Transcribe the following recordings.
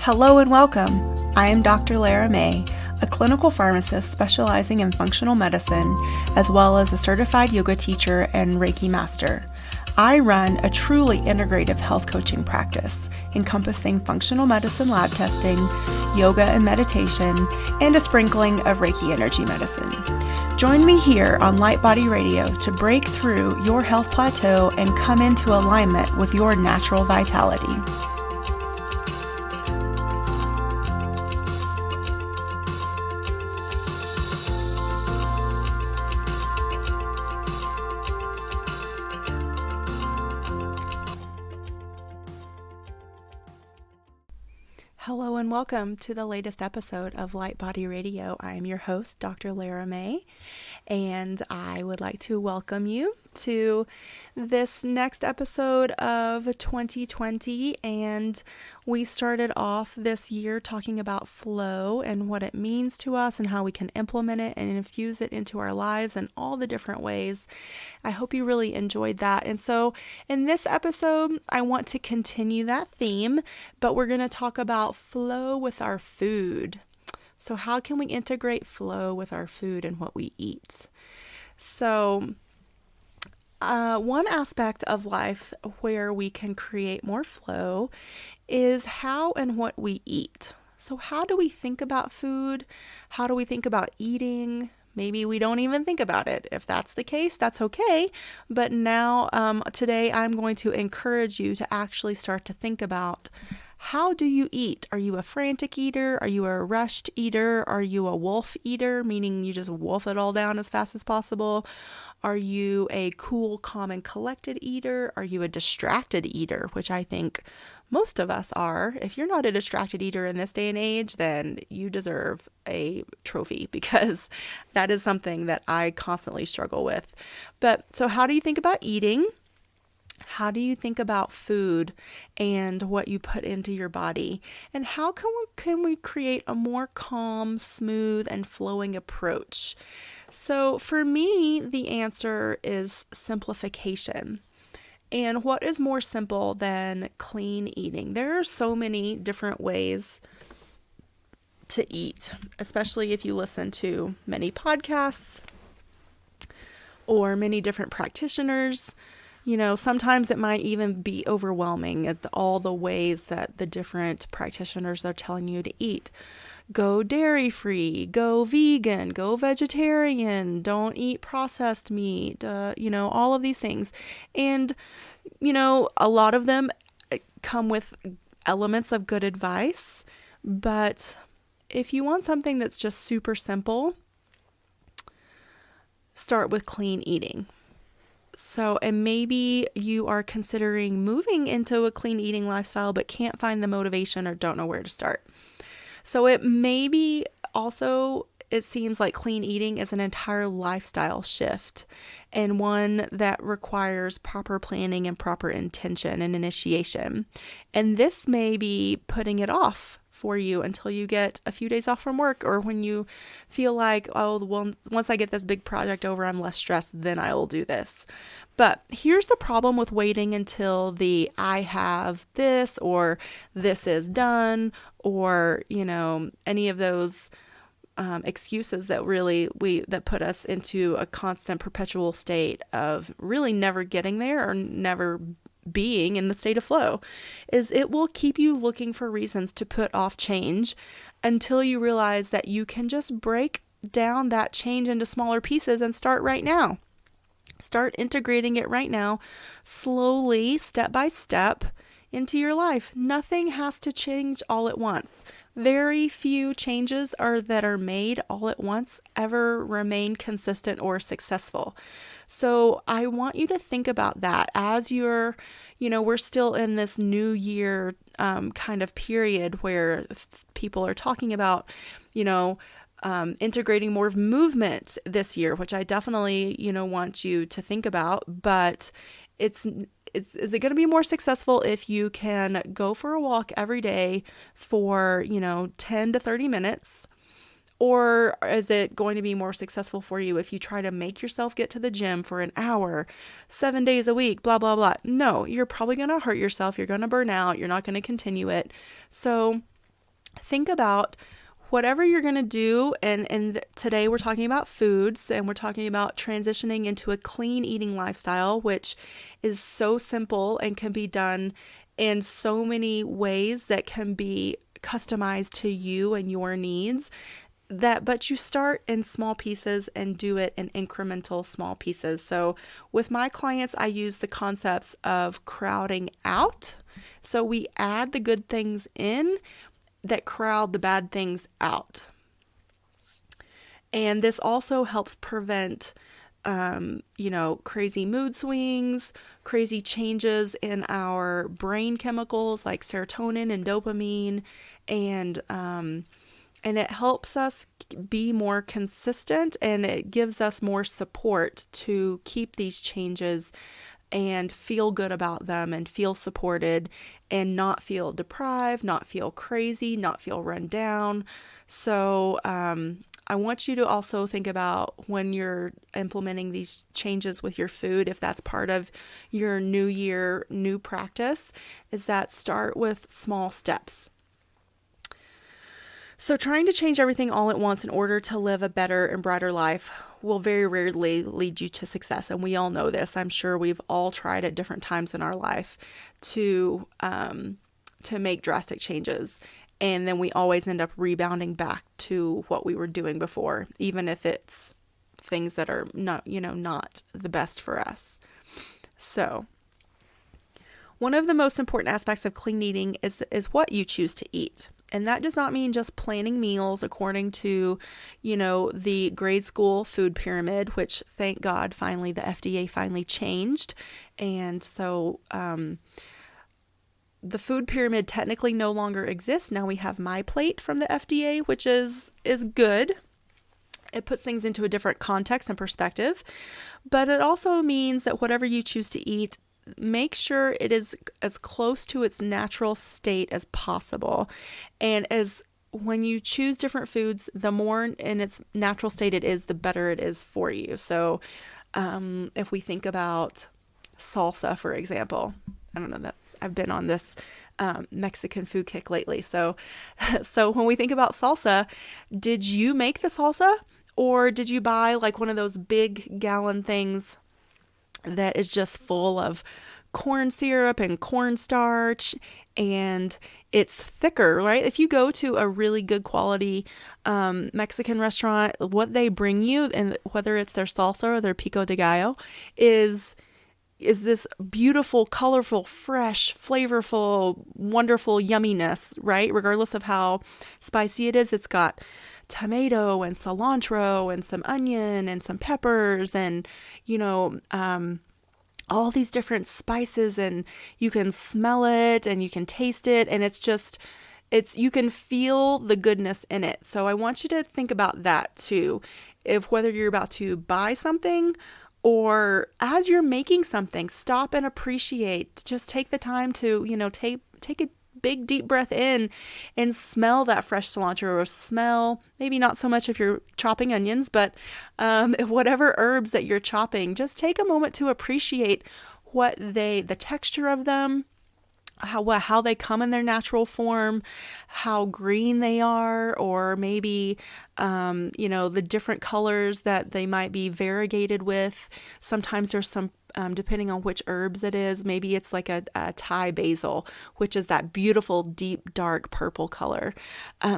Hello and welcome. I am Dr. Lara May, a clinical pharmacist specializing in functional medicine, as well as a certified yoga teacher and Reiki master. I run a truly integrative health coaching practice, encompassing functional medicine lab testing, yoga and meditation, and a sprinkling of Reiki energy medicine. Join me here on Light Body Radio to break through your health plateau and come into alignment with your natural vitality. Hello and welcome to the latest episode of Light Body Radio. I am your host, Dr. Lara May, and I would like to welcome you to this next episode of 2020. And we started off this year talking about flow and what it means to us and how we can implement it and infuse it into our lives in all the different ways. I hope you really enjoyed that. And so in this episode, I want to continue that theme, but we're going to talk about flow with our food. So how can we integrate flow with our food and what we eat? So one aspect of life where we can create more flow is how and what we eat. So how do we think about food? How do we think about eating? Maybe we don't even think about it. If that's the case, that's okay. But now, today, I'm going to encourage you to actually start to think about, how do you eat? Are you a frantic eater? Are you a rushed eater? Are you a wolf eater, meaning you just wolf it all down as fast as possible? Are you a cool, calm, and collected eater? Are you a distracted eater, which I think most of us are. If you're not a distracted eater in this day and age, then you deserve a trophy, because that is something that I constantly struggle with. But so how do you think about eating? How do you think about food and what you put into your body? And how can we create a more calm, smooth, and flowing approach? So for me, the answer is simplification. And what is more simple than clean eating? There are so many different ways to eat, especially if you listen to many podcasts or many different practitioners. You know, sometimes it might even be overwhelming as all the ways that the different practitioners are telling you to eat. Go dairy-free, go vegan, go vegetarian, don't eat processed meat, all of these things. And, a lot of them come with elements of good advice. But if you want something that's just super simple, start with clean eating. So, and maybe you are considering moving into a clean eating lifestyle, but can't find the motivation or don't know where to start. So it seems like clean eating is an entire lifestyle shift, and one that requires proper planning and proper intention and initiation. And this may be putting it off for you until you get a few days off from work, or when you feel like, oh, well, once I get this big project over, I'm less stressed, then I will do this. But here's the problem with waiting until I have this, or this is done, or, any of those excuses that put us into a constant perpetual state of really never getting there or never being in the state of flow, is it will keep you looking for reasons to put off change until you realize that you can just break down that change into smaller pieces and start right now. Start integrating it right now, slowly, step by step, into your life. Nothing has to change all at once. Very few changes that are made all at once ever remain consistent or successful. So I want you to think about that as we're still in this new year kind of period where people are talking about, integrating more of movement this year, which I definitely, want you to think about. But is it going to be more successful if you can go for a walk every day for, 10 to 30 minutes? Or is it going to be more successful for you if you try to make yourself get to the gym for an hour, 7 days a week, blah, blah, blah? No, you're probably going to hurt yourself. You're going to burn out. You're not going to continue it. So think about whatever you're going to do. And today we're talking about foods, and we're talking about transitioning into a clean eating lifestyle, which is so simple and can be done in so many ways that can be customized to you and your needs. But you start in small pieces and do it in incremental small pieces. So with my clients, I use the concepts of crowding out. So we add the good things in that crowd the bad things out. And this also helps prevent crazy mood swings, crazy changes in our brain chemicals like serotonin and dopamine, and it helps us be more consistent, and it gives us more support to keep these changes and feel good about them and feel supported and not feel deprived, not feel crazy, not feel run down. So I want you to also think about when you're implementing these changes with your food, if that's part of your new year, new practice, is that start with small steps. So trying to change everything all at once in order to live a better and brighter life will very rarely lead you to success. And we all know this. I'm sure we've all tried at different times in our life to make drastic changes. And then we always end up rebounding back to what we were doing before, even if it's things that are not the best for us. So one of the most important aspects of clean eating is what you choose to eat. And that does not mean just planning meals according to, the grade school food pyramid, which thank God finally the FDA finally changed. And so the food pyramid technically no longer exists. Now we have My Plate from the FDA, which is good. It puts things into a different context and perspective. But it also means that whatever you choose to eat, make sure it is as close to its natural state as possible. And when you choose different foods, the more in its natural state it is, the better it is for you. So if we think about salsa, for example, I don't know, I've been on this Mexican food kick lately. So when we think about salsa, did you make the salsa, or did you buy like one of those big gallon things that is just full of corn syrup and cornstarch, and it's thicker, right? If you go to a really good quality Mexican restaurant, what they bring you, and whether it's their salsa or their pico de gallo, is this beautiful, colorful, fresh, flavorful, wonderful yumminess, right? Regardless of how spicy it is, it's got tomato and cilantro and some onion and some peppers and, all these different spices, and you can smell it and you can taste it, and you can feel the goodness in it. So I want you to think about that too. Whether you're about to buy something or as you're making something, stop and appreciate. Just take the time to, take a big deep breath in and smell that fresh cilantro, or smell, maybe not so much if you're chopping onions, but whatever herbs that you're chopping, just take a moment to appreciate the texture of them, how they come in their natural form, how green they are, or maybe, the different colors that they might be variegated with. Sometimes there's some, depending on which herbs it is, maybe it's like a Thai basil, which is that beautiful, deep, dark purple color.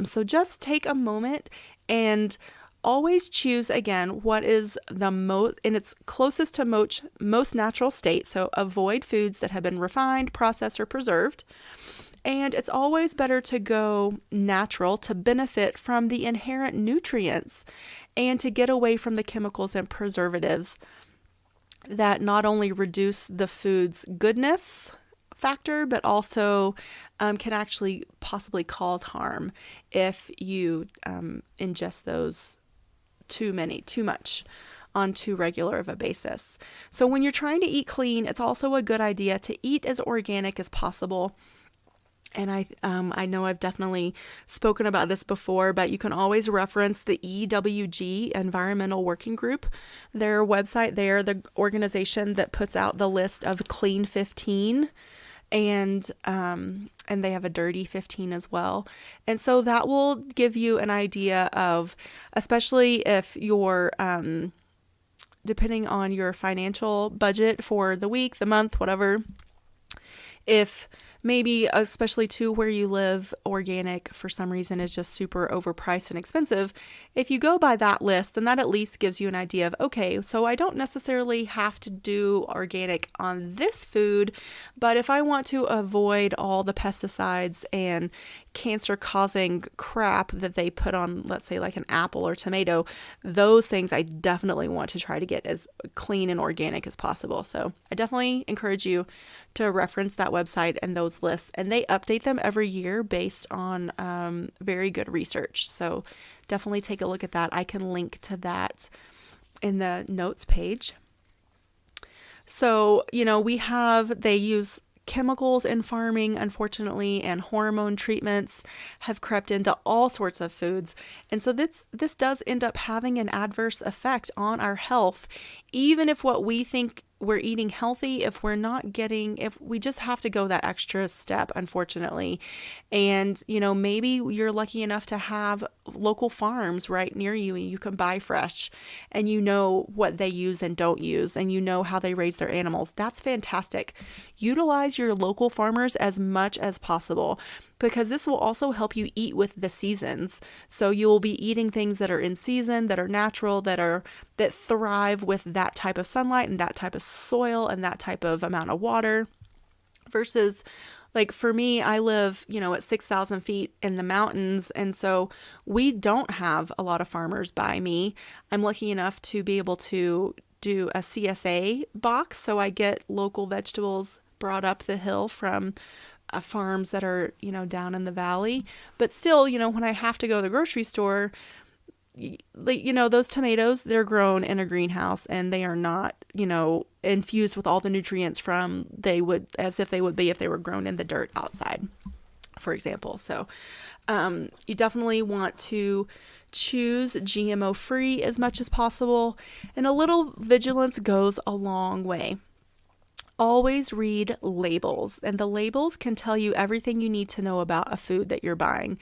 So just take a moment and always choose, again, what is the most in its closest to most natural state. So avoid foods that have been refined, processed, or preserved. And it's always better to go natural to benefit from the inherent nutrients and to get away from the chemicals and preservatives that not only reduce the food's goodness factor, but also can actually possibly cause harm if you ingest those too much on too regular of a basis. So when you're trying to eat clean, it's also a good idea to eat as organic as possible. And I know I've definitely spoken about this before, but you can always reference the EWG, Environmental Working Group, their website there, the organization that puts out the list of Clean 15 and they have a dirty 15 as well. And so that will give you an idea of, especially if you're depending on your financial budget for the week, the month, whatever, if maybe, especially to where you live, organic for some reason is just super overpriced and expensive. If you go by that list, then that at least gives you an idea of, okay, so I don't necessarily have to do organic on this food, but if I want to avoid all the pesticides and cancer-causing crap that they put on, let's say like an apple or tomato, those things I definitely want to try to get as clean and organic as possible. So I definitely encourage you to reference that website and those lists, and they update them every year based on very good research. So definitely take a look at that. I can link to that in the notes page. So, they use chemicals in farming, unfortunately, and hormone treatments have crept into all sorts of foods. And so this does end up having an adverse effect on our health, even if what we think we're eating healthy, if we just have to go that extra step, unfortunately. And, maybe you're lucky enough to have local farms right near you and you can buy fresh and you know what they use and don't use and you know how they raise their animals. That's fantastic. Utilize your local farmers as much as possible, because this will also help you eat with the seasons. So you will be eating things that are in season, that are natural, that thrive with that type of sunlight and that type of soil and that type of amount of water, versus like for me, I live, at 6,000 feet in the mountains. And so we don't have a lot of farmers by me. I'm lucky enough to be able to do a CSA box. So I get local vegetables brought up the hill from farms that are, down in the valley. But still, when I have to go to the grocery store, those tomatoes, they're grown in a greenhouse and they are not, infused with all the nutrients as if they would be if they were grown in the dirt outside, for example. So you definitely want to choose GMO free as much as possible, and a little vigilance goes a long way. Always read labels, and the labels can tell you everything you need to know about a food that you're buying.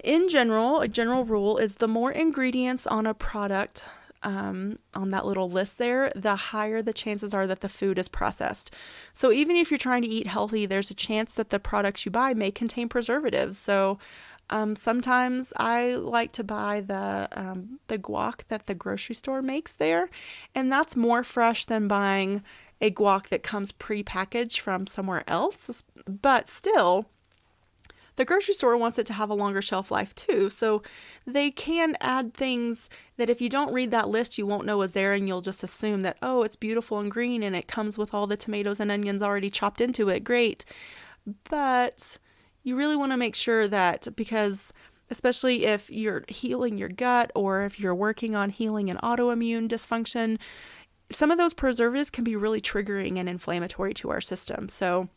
In general, a general rule is the more ingredients on a product on that little list there, the higher the chances are that the food is processed. So even if you're trying to eat healthy, there's a chance that the products you buy may contain preservatives. So sometimes I like to buy the guac that the grocery store makes there, and that's more fresh than buying a guac that comes pre-packaged from somewhere else. But still, the grocery store wants it to have a longer shelf life too. So they can add things that if you don't read that list, you won't know is there, and you'll just assume that, oh, it's beautiful and green and it comes with all the tomatoes and onions already chopped into it. Great. But you really want to make sure that, because especially if you're healing your gut or if you're working on healing an autoimmune dysfunction, some of those preservatives can be really triggering and inflammatory to our system. So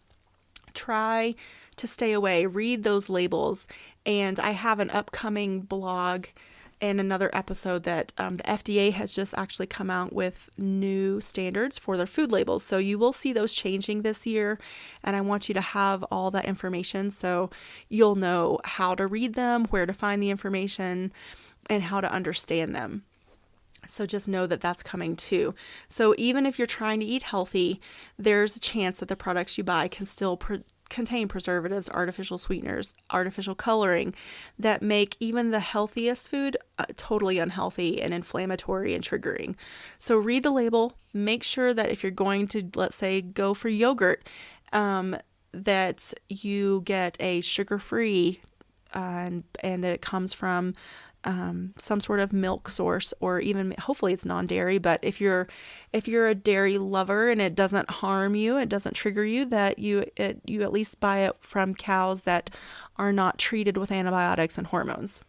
try to stay away, read those labels. And I have an upcoming blog and another episode that the FDA has just actually come out with new standards for their food labels. So you will see those changing this year. And I want you to have all that information so you'll know how to read them, where to find the information, and how to understand them. So just know that that's coming too. So even if you're trying to eat healthy, there's a chance that the products you buy can still contain preservatives, artificial sweeteners, artificial coloring that make even the healthiest food totally unhealthy and inflammatory and triggering. So read the label. Make sure that if you're going to, let's say, go for yogurt, that you get a sugar-free and that it comes from some sort of milk source, or even hopefully it's non-dairy. But if you're a dairy lover and it doesn't harm you, it doesn't trigger you, that you at least buy it from cows that are not treated with antibiotics and hormones,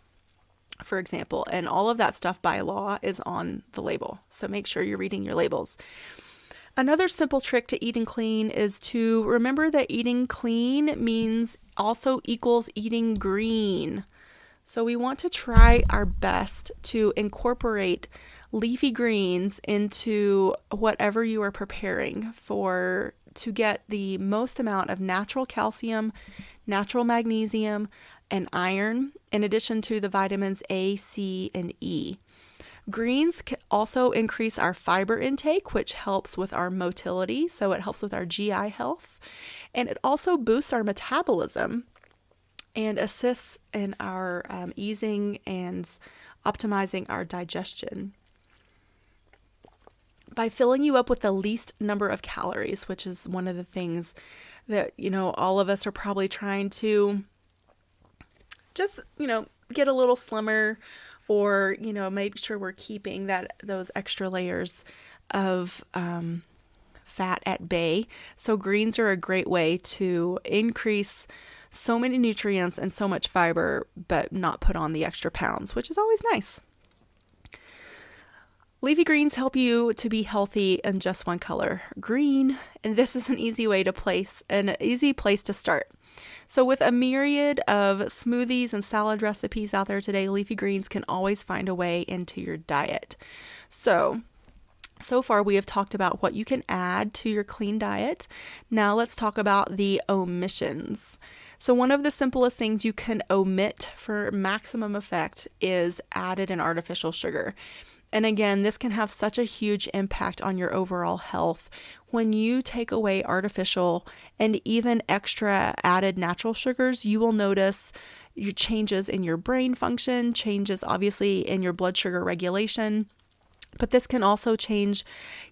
for example. And all of that stuff by law is on the label. So make sure you're reading your labels. Another simple trick to eating clean is to remember that eating clean means also equals eating green. So we want to try our best to incorporate leafy greens into whatever you are preparing for to get the most amount of natural calcium, natural magnesium, and iron, in addition to the vitamins A, C, and E. Greens can also increase our fiber intake, which helps with our motility, so it helps with our GI health. And it also boosts our metabolism and assists in our easing and optimizing our digestion by filling you up with the least number of calories, which is one of the things that, all of us are probably trying to just, get a little slimmer, or, make sure we're keeping those extra layers of fat at bay. So greens are a great way to increase so many nutrients and so much fiber, but not put on the extra pounds, which is always nice. Leafy greens help you to be healthy in just one color, green, and this is an easy place to start. So with a myriad of smoothies and salad recipes out there today, leafy greens can always find a way into your diet. So far we have talked about what you can add to your clean diet. Now let's talk about the omissions. So one of the simplest things you can omit for maximum effect is added and artificial sugar. And again, this can have such a huge impact on your overall health. When you take away artificial and even extra added natural sugars, you will notice your changes in your brain function, changes obviously in your blood sugar regulation. But this can also change,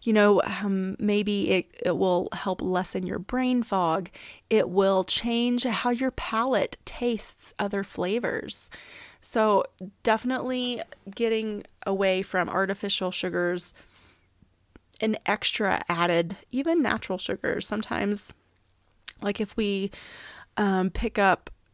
maybe it will help lessen your brain fog. It will change how your palate tastes other flavors. So definitely getting away from artificial sugars and extra added, even natural sugars. Sometimes, like if we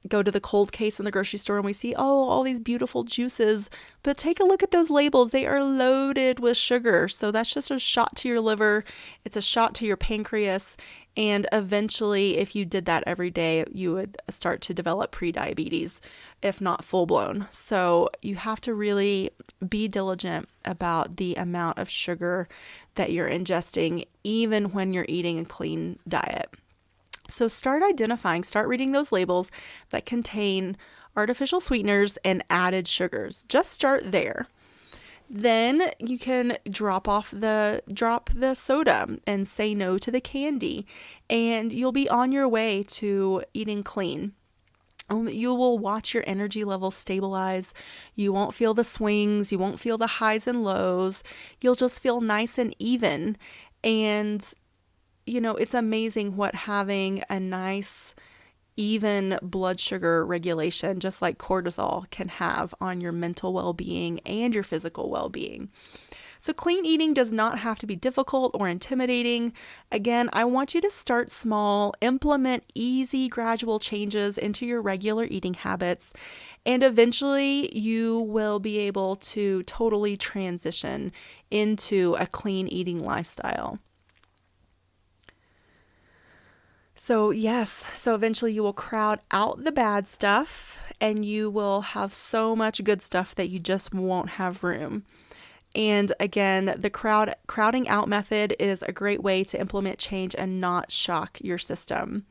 go to the cold case in the grocery store and we see, all these beautiful juices, but take a look at those labels. They are loaded with sugar. So that's just a shot to your liver. It's a shot to your pancreas. And eventually, if you did that every day, you would start to develop prediabetes, if not full blown. So you have to really be diligent about the amount of sugar that you're ingesting, even when you're eating a clean diet. So start reading those labels that contain artificial sweeteners and added sugars. Just start there. Then you can drop the soda and say no to the candy, and you'll be on your way to eating clean. You will watch your energy levels stabilize. You won't feel the swings. You won't feel the highs and lows. You'll just feel nice and even. And it's amazing what having a nice, even blood sugar regulation, just like cortisol, can have on your mental well-being and your physical well-being. So clean eating does not have to be difficult or intimidating. Again, I want you to start small, implement easy, gradual changes into your regular eating habits, and eventually you will be able to totally transition into a clean eating lifestyle. So eventually you will crowd out the bad stuff and you will have so much good stuff that you just won't have room. And again, the crowding out method is a great way to implement change and not shock your system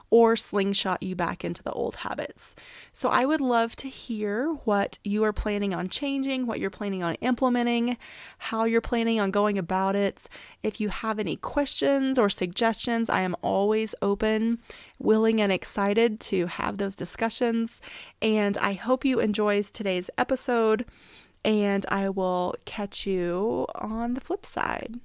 or slingshot you back into the old habits. So I would love to hear what you are planning on changing, what you're planning on implementing, how you're planning on going about it. If you have any questions or suggestions, I am always open, willing, and excited to have those discussions. And I hope you enjoyed today's episode, and I will catch you on the flip side.